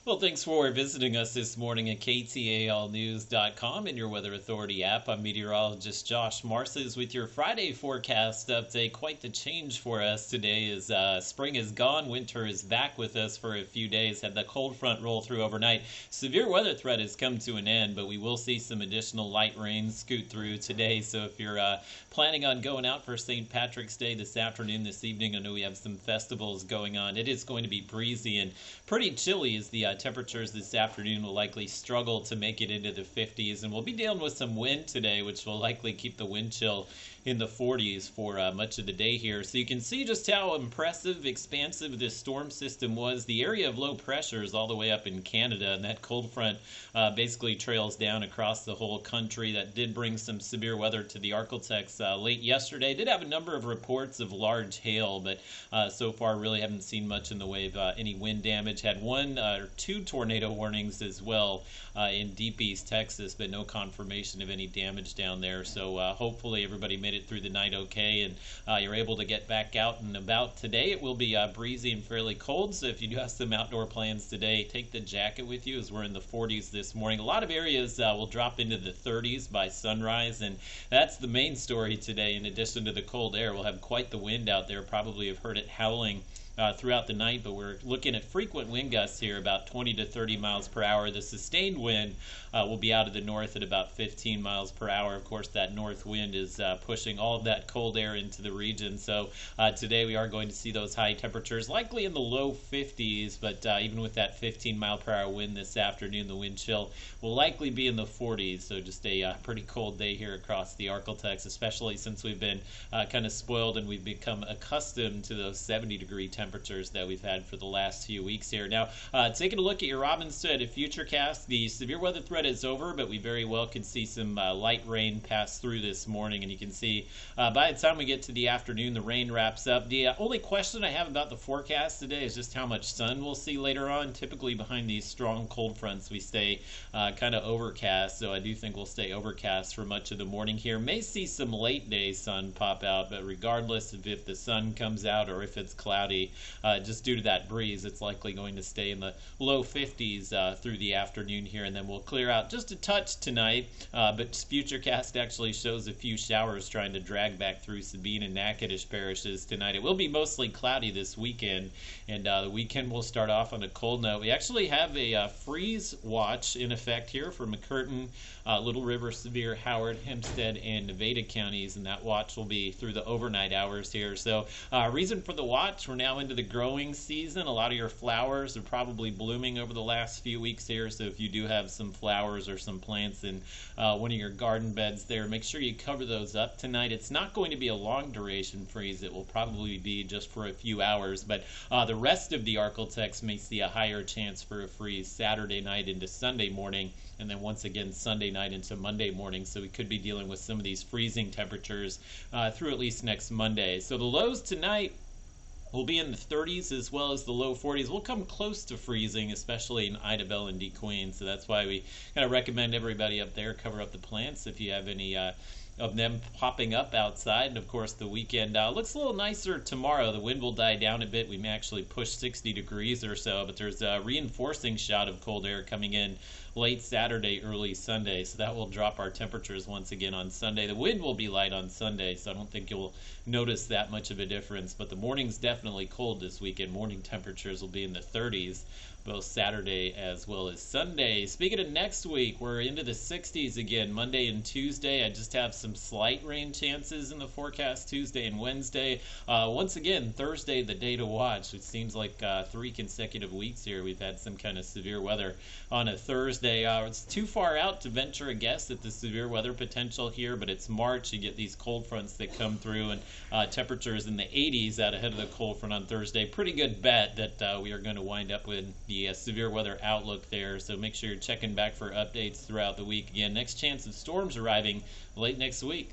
Well, thanks for visiting us this morning at ktalnews.com and your Weather Authority app. I'm meteorologist Josh Marces with your Friday forecast update. Quite the change for us today as spring is gone. Winter is back with us for a few days. Had the cold front roll through overnight. Severe weather threat has come to an end, but we will see some additional light rain scoot through today. So if you're planning on going out for St. Patrick's Day this afternoon, this evening, I know we have some festivals going on. It is going to be breezy and pretty chilly as the temperatures this afternoon will likely struggle to make it into the 50s, and we'll be dealing with some wind today, which will likely keep the wind chill in the 40s for much of the day here. So you can see just how impressive, expansive this storm system was. The area of low pressure is all the way up in Canada, and that cold front basically trails down across the whole country. That did bring some severe weather to the Arklatex late yesterday. Did have a number of reports of large hail, but so far really haven't seen much in the way of any wind damage. Had one or two tornado warnings as well in deep East Texas, but no confirmation of any damage down there. So hopefully everybody made it through the night okay, and you're able to get back out and about today. It will be breezy and fairly cold, so if you do have some outdoor plans today, take the jacket with you as we're in the 40s this morning. A lot of areas will drop into the 30s by sunrise, and that's the main story today. In addition to the cold air, we'll have quite the wind out there. Probably have heard it howling throughout the night, but we're looking at frequent wind gusts here, about 20 to 30 miles per hour. The sustained wind will be out of the north at about 15 miles per hour. Of course, that north wind is pushing all of that cold air into the region. So today we are going to see those high temperatures, likely in the low 50s, but even with that 15 mile per hour wind this afternoon, the wind chill will likely be in the 40s. So just a pretty cold day here across the Arklatex, especially since we've been kind of spoiled and we've become accustomed to those 70-degree temperatures that we've had for the last few weeks here. Now, taking a look at your Robinson Futurecast, the severe weather threat is over, but we very well could see some light rain pass through this morning, and you can see by the time we get to the afternoon, the rain wraps up. The only question I have about the forecast today is just how much sun we'll see later on. Typically behind these strong cold fronts, we stay kind of overcast, so I do think we'll stay overcast for much of the morning here. May see some late day sun pop out, but regardless of if the sun comes out or if it's cloudy, just due to that breeze, it's likely going to stay in the low 50s through the afternoon here, and then we'll clear out just a touch tonight, but Futurecast actually shows a few showers trying to drag back through Sabine and Natchitoches parishes tonight. It will be mostly cloudy this weekend, and the weekend will start off on a cold note. We actually have a freeze watch in effect here for McCurtain, Little River, Sevier, Howard, Hempstead, and Nevada counties, and that watch will be through the overnight hours here. So reason for the watch, we're now into the growing season. A lot of your flowers are probably blooming over the last few weeks here, so if you do have some flowers or some plants in one of your garden beds there, make sure you cover those up tonight. It's not going to be a long duration freeze. It will probably be just for a few hours, but the rest of the Arklatex may see a higher chance for a freeze Saturday night into Sunday morning, and then once again Sunday night into Monday morning, so we could be dealing with some of these freezing temperatures through at least next Monday. So the lows tonight will be in the 30s as well as the low 40s. We'll come close to freezing, especially in Idabel and DeQueen, so that's why we kind of recommend everybody up there cover up the plants if you have any of them popping up outside. And of course the weekend looks a little nicer tomorrow. The wind will die down a bit. We may actually push 60 degrees or so, but there's a reinforcing shot of cold air coming in late Saturday, early Sunday, so that will drop our temperatures once again on Sunday. The wind will be light on Sunday, so I don't think you'll notice that much of a difference, but the morning's definitely cold this weekend. Morning temperatures will be in the 30s both Saturday as well as Sunday. Speaking of next week, we're into the 60s again, Monday and Tuesday. I just have some slight rain chances in the forecast Tuesday and Wednesday. Once again, Thursday, the day to watch. It seems like 3 consecutive weeks here we've had some kind of severe weather on a Thursday. It's too far out to venture a guess at the severe weather potential here, but it's March. You get these cold fronts that come through, and temperatures in the 80s out ahead of the cold front on Thursday. Pretty good bet that we are going to wind up with the severe weather outlook there, so make sure you're checking back for updates throughout the week. Again, next chance of storms arriving late next week.